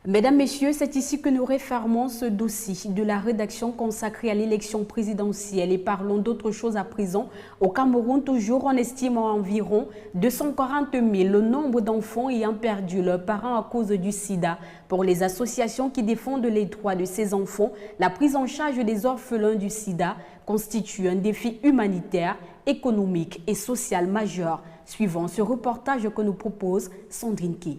Mesdames, Messieurs, c'est ici que nous refermons ce dossier de la rédaction consacrée à l'élection présidentielle et parlons d'autre chose à présent. Au Cameroun, toujours, on estime environ 240 000 le nombre d'enfants ayant perdu leurs parents à cause du sida. Pour les associations qui défendent les droits de ces enfants, la prise en charge des orphelins du sida constitue un défi humanitaire, économique et social majeur. Suivant ce reportage que nous propose Sandrine Key.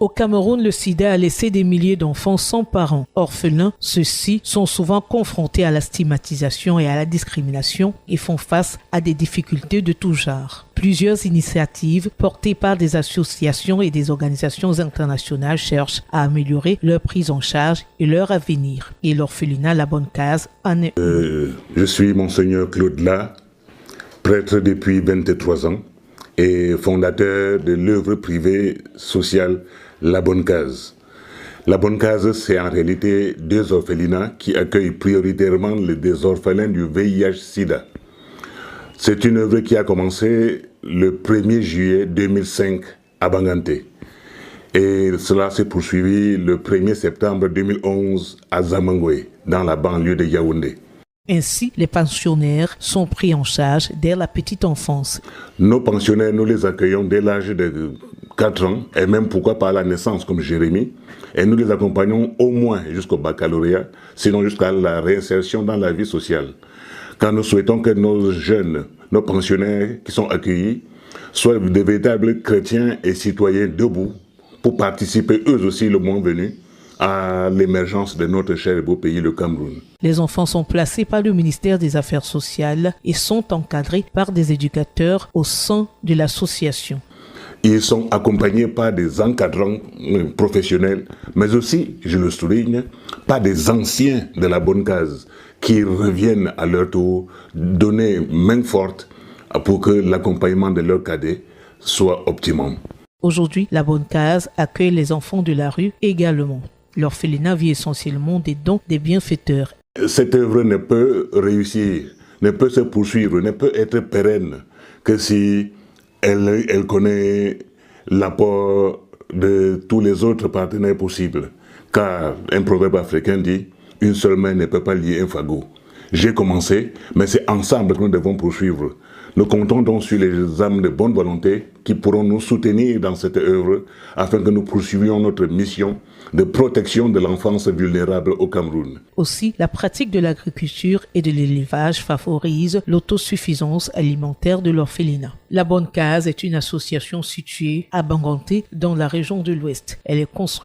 Au Cameroun, le sida a laissé des milliers d'enfants sans parents. Orphelins, ceux-ci sont souvent confrontés à la stigmatisation et à la discrimination et font face à des difficultés de tout genre. Plusieurs initiatives portées par des associations et des organisations internationales cherchent à améliorer leur prise en charge et leur avenir. Et l'orphelinat La Bonne Case en est. Je suis Monseigneur Claude La, prêtre depuis 23 ans et fondateur de l'œuvre privée sociale La Bonne Case. La Bonne Case, c'est en réalité deux orphelinats qui accueillent prioritairement des orphelins du VIH-Sida. C'est une œuvre qui a commencé le 1er juillet 2005 à Banganté. Et cela s'est poursuivi le 1er septembre 2011 à Zamangoué, dans la banlieue de Yaoundé. Ainsi, les pensionnaires sont pris en charge dès la petite enfance. Nos pensionnaires, nous les accueillons dès l'âge de 4 ans, et même pourquoi pas à la naissance comme Jérémy, et nous les accompagnons au moins jusqu'au baccalauréat, sinon jusqu'à la réinsertion dans la vie sociale. Car nous souhaitons que nos jeunes, nos pensionnaires qui sont accueillis, soient de véritables chrétiens et citoyens debout pour participer eux aussi le moment venu à l'émergence de notre cher et beau pays, le Cameroun. Les enfants sont placés par le ministère des Affaires sociales et sont encadrés par des éducateurs au sein de l'association. Ils sont accompagnés par des encadrants professionnels, mais aussi, je le souligne, par des anciens de la Bonne Case qui reviennent à leur tour donner main forte pour que l'accompagnement de leurs cadets soit optimum. Aujourd'hui, la Bonne Case accueille les enfants de la rue également. L'orphelinat vit essentiellement des dons des bienfaiteurs. Cette œuvre ne peut réussir, ne peut se poursuivre, ne peut être pérenne que si elle connaît l'apport de tous les autres partenaires possibles. Car un proverbe africain dit « une seule main ne peut pas lier un fagot ». J'ai commencé, mais c'est ensemble que nous devons poursuivre. Nous comptons donc sur les âmes de bonne volonté qui pourront nous soutenir dans cette œuvre afin que nous poursuivions notre mission de protection de l'enfance vulnérable au Cameroun. Aussi, la pratique de l'agriculture et de l'élevage favorise l'autosuffisance alimentaire de l'orphelinat. La Bonne Case est une association située à Banganté dans la région de l'Ouest. Elle est construite